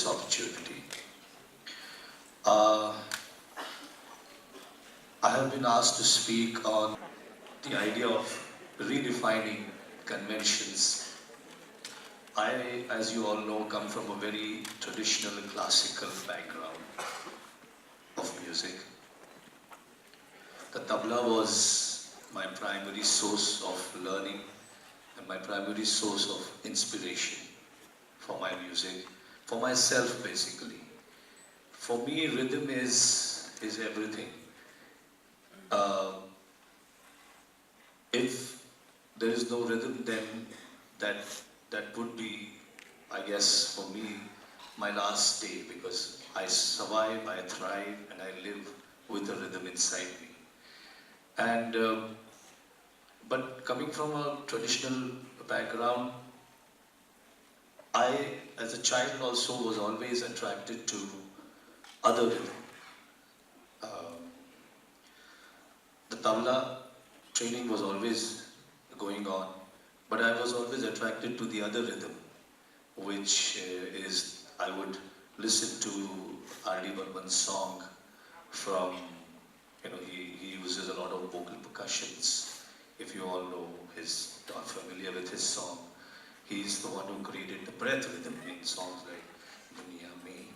this opportunity. Uh, I have been asked to speak on the idea of redefining conventions. I, as you all know, come from a very traditional classical background of music. The tabla was my primary source of learning and my primary source of inspiration for my music, for myself basically. For me, rhythm is everything. Uh, if there is no rhythm, then that that would be, I guess, for me, my last day, because I survive, I thrive, and I live with the rhythm inside me. And but coming from a traditional background, I, as a child, also was always attracted to other rhythm. Uh, the tabla training was always going on, but I was always attracted to the other rhythm, which is, I would listen to R.D. Burman's song from, he uses a lot of vocal percussions. If you all know are familiar with his song, he's the one who created the breath rhythm in songs like Duniya Mein.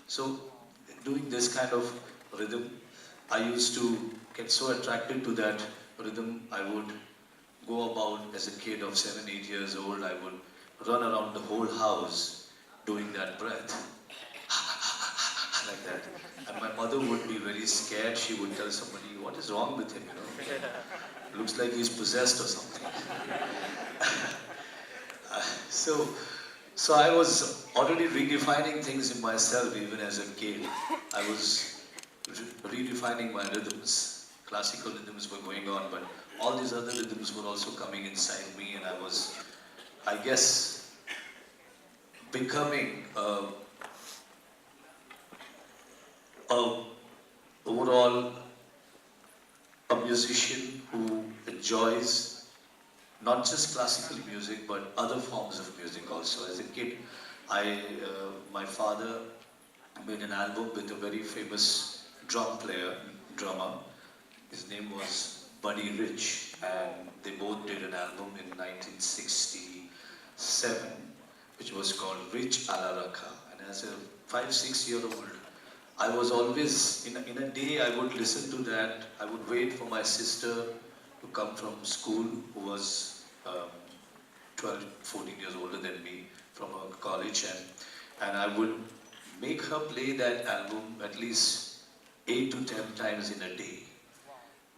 So, doing this kind of rhythm, I used to get so attracted to that rhythm. I would go about as a kid of 7, 8 years old. I would run around the whole house doing that breath like that. And my mother would be very scared. She would tell somebody, "What is wrong with him? Looks like he's possessed or something." So, so I was already redefining things in myself even as a kid. I was redefining my rhythms. Classical rhythms were going on, but all these other rhythms were also coming inside me, and I was, I guess, becoming overall a musician who enjoys not just classical music but other forms of music also. As a kid, my father made an album with a very famous drummer. His name was Buddy Rich, and they both did an album in 1967, which was called Rich Ala Rakha. And as a 5, 6-year-old, I was always, in a day, I would listen to that. I would wait for my sister to come from school, who was 12, 14 years older than me, from her college, and I would make her play that album at least 8 to 10 times in a day.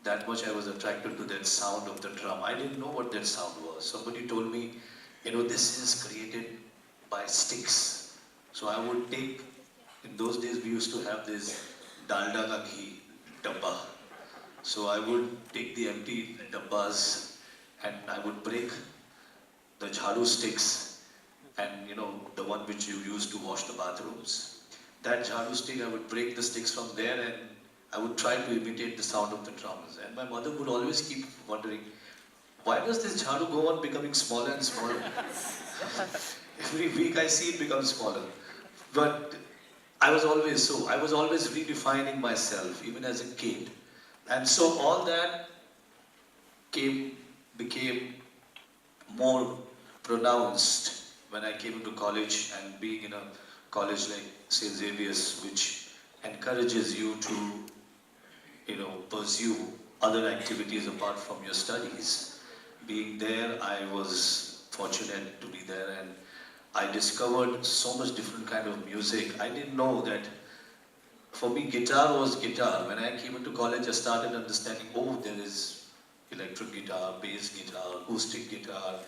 That much I was attracted to that sound of the drum. I didn't know what that sound was. Somebody told me, this is created by sticks. So I would take, in those days we used to have this dalda ka ghee dabba. So I would take the empty dabbas and I would break the jharu sticks, and the one which you use to wash the bathrooms. That jharu stick, I would break the sticks from there and I would try to imitate the sound of the drums. And my mother would always keep wondering, why does this jharu go on becoming smaller and smaller? Every week I see it become smaller. But I was always redefining myself, even as a kid. And so all that became more pronounced when I came into college, and being in a college like St. Xavier's, which encourages you to pursue other activities apart from your studies. Being there, I was fortunate to be there, and I discovered so much different kind of music. I didn't know that for me guitar was guitar. When I came into college, I started understanding, there is electric guitar, bass guitar, acoustic guitar,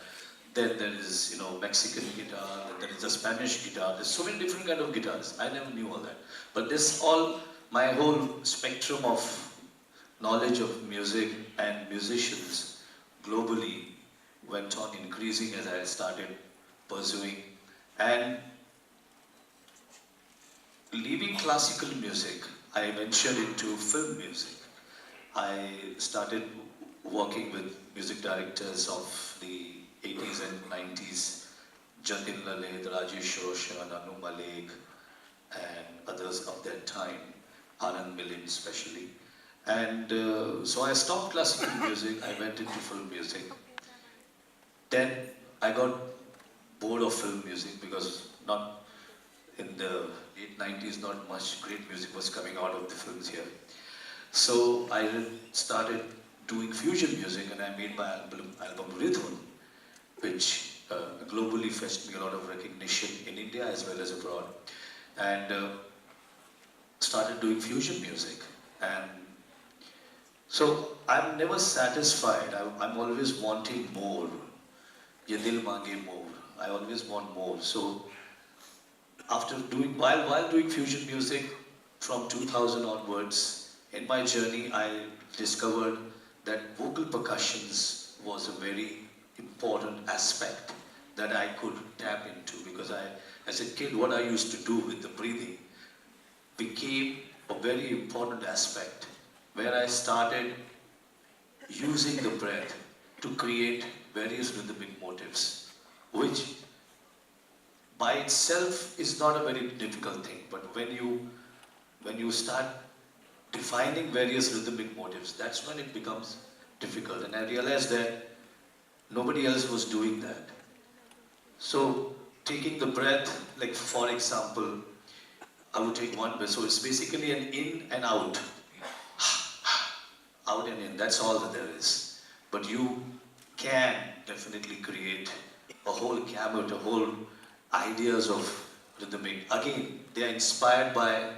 then there is Mexican guitar, then there is a Spanish guitar. There's so many different kind of guitars. I never knew all that. But my whole spectrum of knowledge of music and musicians globally went on increasing as I started pursuing. And leaving classical music, I ventured into film music. I started working with music directors of the 80s and 90s, Jatin Lalit, Rajesh Roshan, Anu Malik, and others of that time, Anand Milin especially. And so I stopped classical music, I went into film music. Then I got bored of film music because not in the late 90s, not much great music was coming out of the films here. So I started doing fusion music and I made my album Rhythm, which globally fetched me a lot of recognition in India as well as abroad. And started doing fusion music. And so I'm never satisfied. I'm always wanting more. Ye dil mange more. I always want more. So after doing while doing fusion music from 2000 onwards, in my journey I discovered that vocal percussions was a very important aspect that I could tap into because as a kid, what I used to do with the breathing became a very important aspect where I started using the breath to create various rhythmic motifs, which by itself is not a very difficult thing, but when you start defining various rhythmic motifs, that's when it becomes difficult. And I realized that nobody else was doing that. So taking the breath, like for example, I would take one breath. So it's basically an in and out. Out and in, that's all that there is. But you can definitely create a whole gamut, a whole ideas of rhythmic. Again, they are inspired by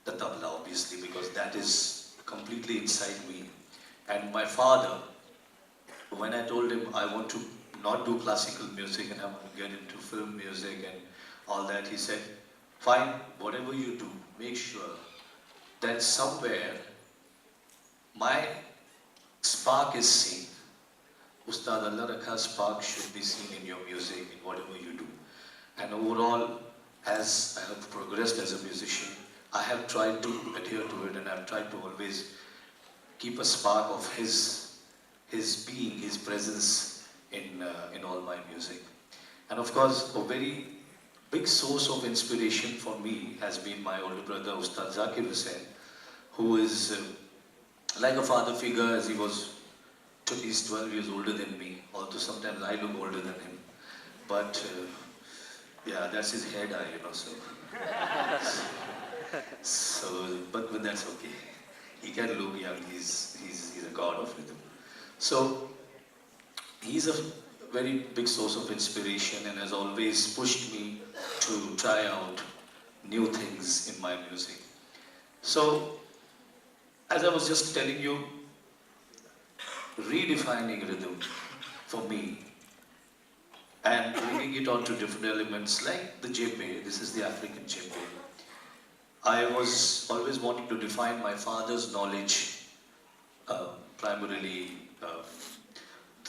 the tabla, obviously, because that is completely inside me. And my father, when I told him I want to not do classical music and I want to get into film music and all that, he said, fine, whatever you do, make sure that somewhere my spark is seen. Ustad Allah Rakha spark should be seen in your music, in whatever you do. And overall, as I have progressed as a musician, I have tried to adhere to it and I've tried to always keep a spark of his being, his presence in all my music. And of course, a very big source of inspiration for me has been my older brother, Ustad Zakir Hussain, who is like a father figure as he was, he's 12 years older than me, although sometimes I look older than him. But yeah, that's his hair dye, so. But that's okay. He can look young, he's a god of rhythm. So, he's a very big source of inspiration and has always pushed me to try out new things in my music. So, as I was just telling you, redefining rhythm for me and bringing it onto different elements like the djembe, this is the African djembe. I was always wanting to define my father's knowledge, primarily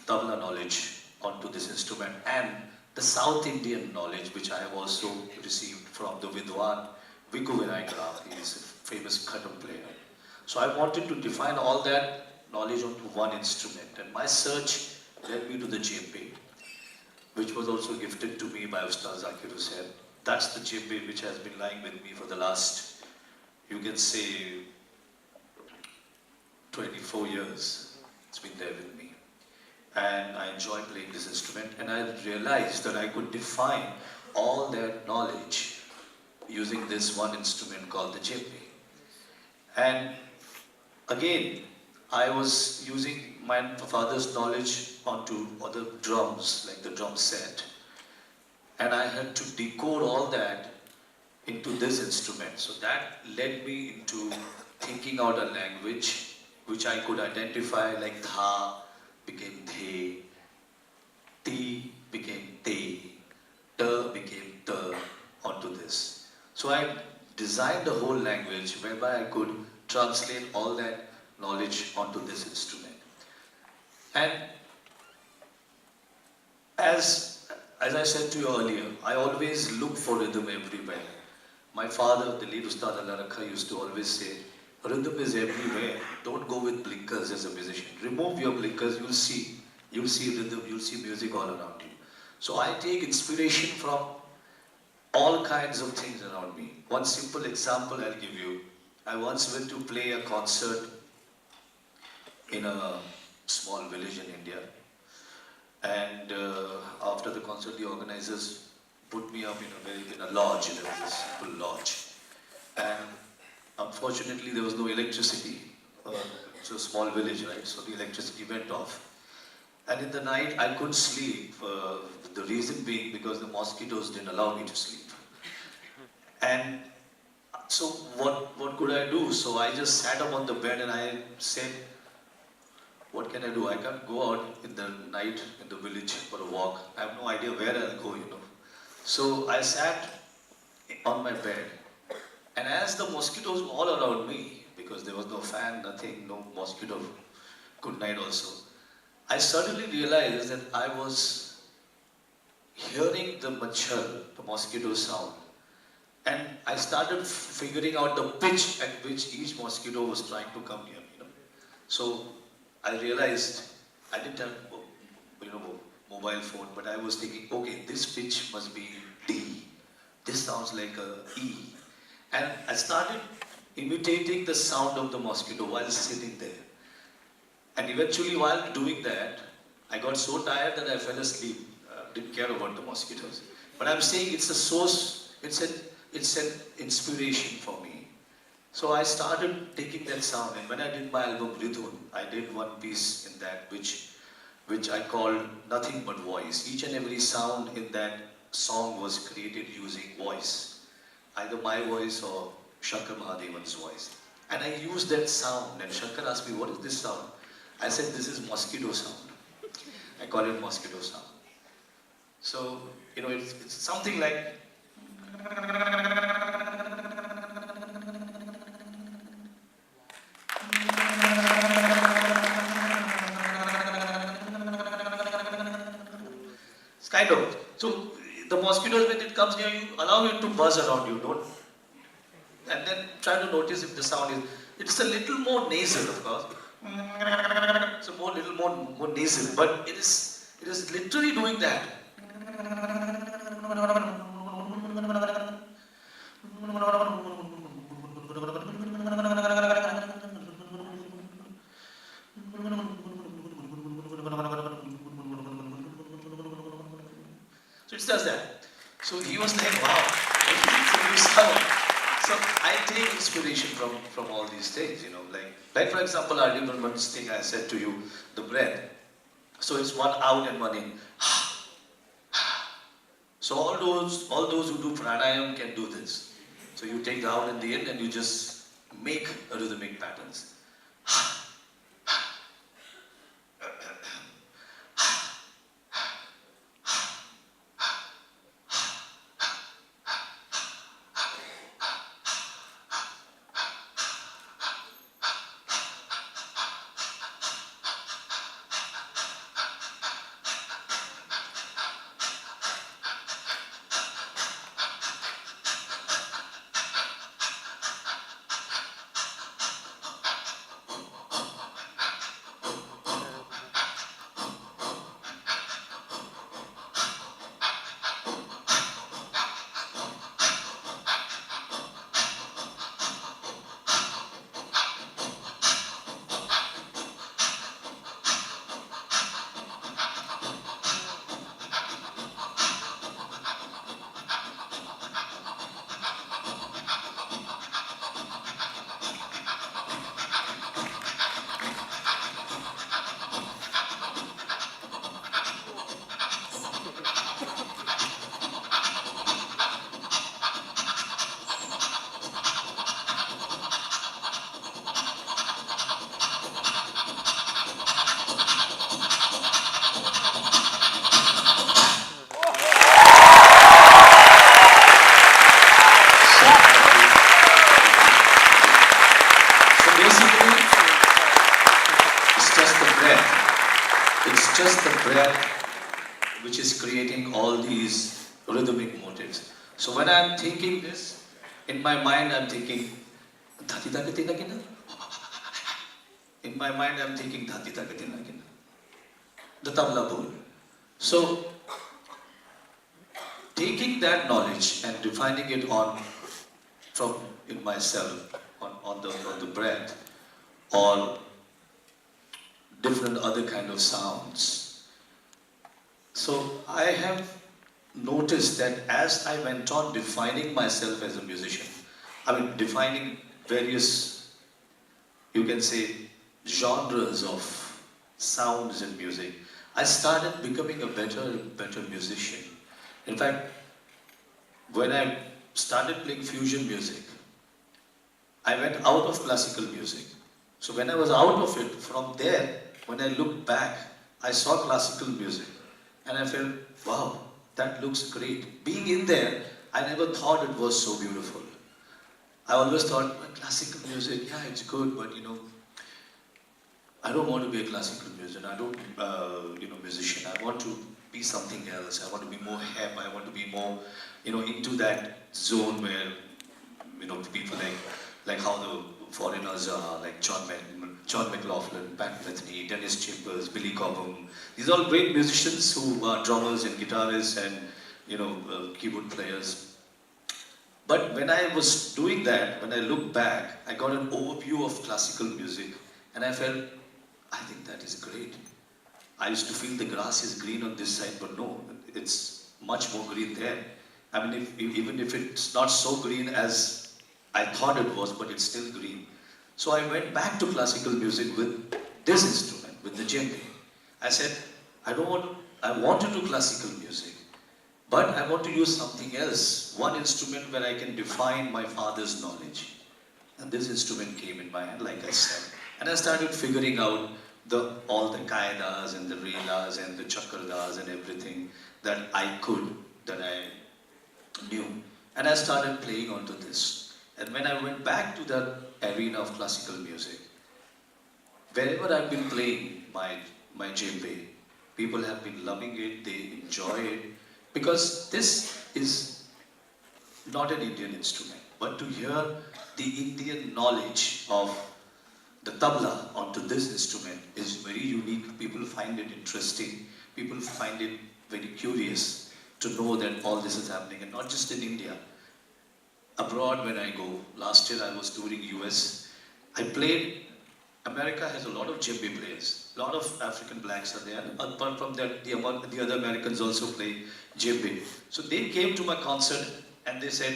tabla knowledge onto this instrument and the South Indian knowledge which I have also received from the Vidwan Viku Vinayagar, he is a famous khatam player. So I wanted to define all that knowledge onto one instrument and my search led me to the djembe, which was also gifted to me by Ustad Zakir Hussain. That's the djembe which has been lying with me for the last, you can say, 24 years. It's been there with me. And I enjoy playing this instrument and I realized that I could define all that knowledge using this one instrument called the djembe. And again, I was using my father's knowledge onto other drums, like the drum set. And I had to decode all that into this instrument. So that led me into thinking out a language which I could identify, like dha became the, ti became te, ta became ta onto this. So I designed a whole language whereby I could translate all that knowledge onto this instrument. And as I said to you earlier, I always look for rhythm everywhere. My father, the late Ustad Allah Rakha, used to always say, rhythm is everywhere. Don't go with blinkers as a musician. Remove your blinkers, you'll see rhythm, you'll see music all around you. So I take inspiration from all kinds of things around me. One simple example I'll give you. I once went to play a concert in a small village in India. And after the concert, the organizers put me up in a lodge, in a simple lodge. And unfortunately, there was no electricity. It's a small village, right? So the electricity went off. And in the night, I couldn't sleep. The reason being because the mosquitoes didn't allow me to sleep. And so what could I do? So I just sat up on the bed and I said, what can I do? I can't go out in the night in the village for a walk. I have no idea where I'll go, So I sat on my bed, and as the mosquitoes were all around me, because there was no fan, nothing, no mosquito, good night also, I suddenly realized that I was hearing the machhar, the mosquito sound, and I started figuring out the pitch at which each mosquito was trying to come near me. So I realized I didn't have mobile phone, but I was thinking, okay, this pitch must be D. This sounds like a E. And I started imitating the sound of the mosquito while sitting there. And eventually, while doing that, I got so tired that I fell asleep. Didn't care about the mosquitoes. But I'm saying it's a source, it's an inspiration for me. So I started taking that sound, and when I did my album Ridhun, I did one piece in that which I called Nothing But Voice. Each and every sound in that song was created using voice, either my voice or Shankar Mahadevan's voice. And I used that sound, and Shankar asked me, what is this sound? I said, this is mosquito sound. I call it mosquito sound. So, it's something like kind of. So the mosquitoes, when it comes near you, allow it to buzz around you, don't. And then try to notice if the sound is. It's a little more nasal, of course. It's a little more nasal, but it is literally doing that. So it does that. So he was like, wow, it's a new sound. So I take inspiration from all these things, Like for example, I remember one thing I said to you, the breath. So it's one out and one in. So all those who do pranayam can do this. So you take the out and the in and you just make rhythmic patterns. just the breath which is creating all these rhythmic motives. So when I'm thinking this, in my mind I'm thinking, in my mind I'm thinking, the tabla bol. So taking that knowledge and defining it from in myself, on the breath, or different other kind of sounds. So I have noticed that as I went on defining myself as a musician, I mean defining various, you can say, genres of sounds in music, I started becoming a better and better musician. In fact, when I started playing fusion music, I went out of classical music. So when I was out of it, from there, when I looked back, I saw classical music and I felt, wow, that looks great. Being in there, I never thought it was so beautiful. I always thought, well, classical music, yeah, it's good, but I don't want to be a classical musician. I don't, musician. I want to be something else. I want to be more hip. I want to be more, into that zone where, people like how the foreigners are, like John McLaughlin, Pat Metheny, Dennis Chambers, Billy Cobham. These are all great musicians who are drummers and guitarists and, keyboard players. But when I was doing that, when I look back, I got an overview of classical music and I felt, I think that is great. I used to feel the grass is green on this side, but no, it's much more green there. I mean, even if it's not so green as I thought it was, but it's still green. So I went back to classical music with this instrument, with the djembe. I said, I want to do classical music, but I want to use something else. One instrument where I can define my father's knowledge. And this instrument came in my hand, like I said. And I started figuring out all the kaidas and the relas and the chakradas and everything that I knew. And I started playing onto this. And when I went back to the arena of classical music, wherever I've been playing my djembe, people have been loving it, they enjoy it, because this is not an Indian instrument, but to hear the Indian knowledge of the tabla onto this instrument is very unique. People find it interesting. People find it very curious to know that all this is happening, and not just in India. Abroad when I go, last year I was touring US, I played, America has a lot of djembe players, a lot of African blacks are there, and apart from that, the other Americans also play djembe. So they came to my concert and they said,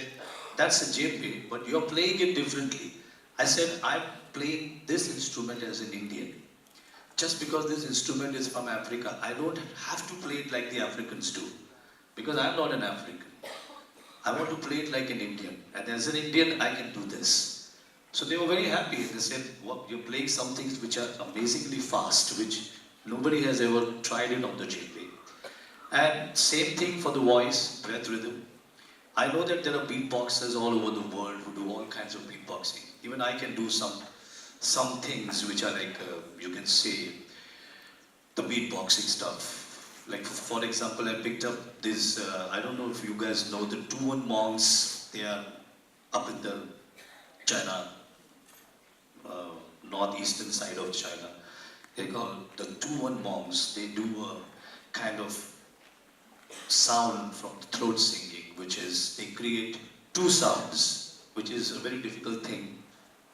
that's a djembe, but you're playing it differently. I said, I'm playing this instrument as an Indian. Just because this instrument is from Africa, I don't have to play it like the Africans do. Because I'm not an African. I want to play it like an Indian. And as an Indian, I can do this. So they were very happy. They said, well, you're playing some things which are amazingly fast, which nobody has ever tried it on the djembe. And same thing for the voice, breath rhythm. I know that there are beatboxers all over the world who do all kinds of beatboxing. Even I can do some things which are like, you can say, the beatboxing stuff. Like for example, I picked up this, I don't know if you guys know the Tuvan monks. They are up in the China, northeastern side of China. They call the Tuvan monks. They do a kind of sound from the throat singing, which is, they create two sounds, which is a very difficult thing,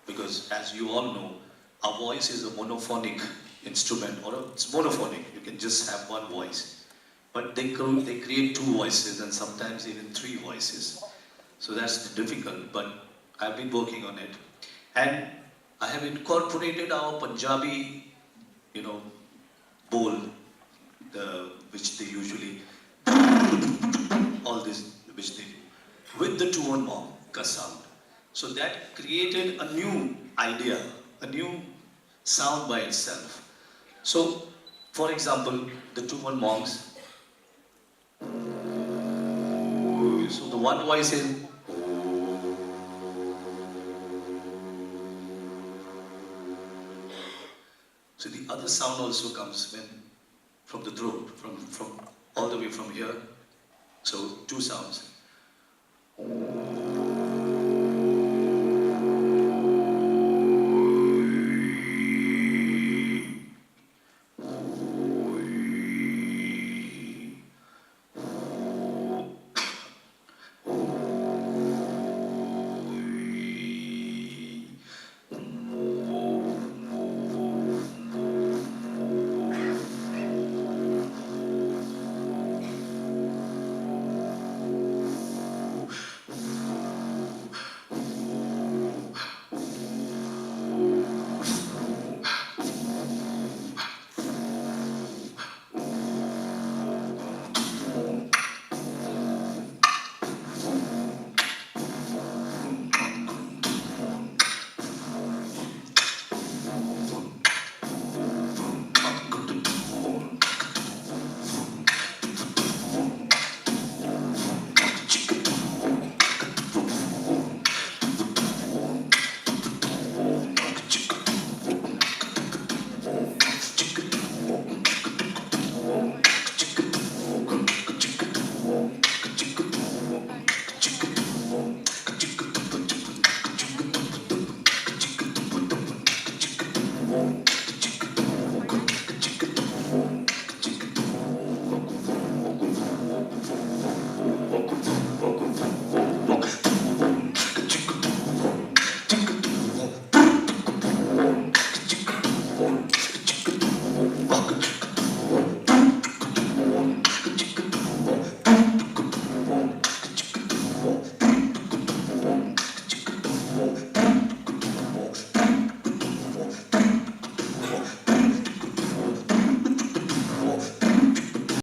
because as you all know, our voice is a monophonic instrument, or it's monophonic, you can just have one voice. But they create two voices and sometimes even three voices. So that's difficult, but I've been working on it. And I have incorporated our Punjabi, bowl, which they usually, all this, which they do, with the Tuvan monk sound. So that created a new idea, a new sound by itself. So, for example, the Tuvan monks, so the one voice is, so the other sound also comes from the throat, from all the way from here. So two sounds.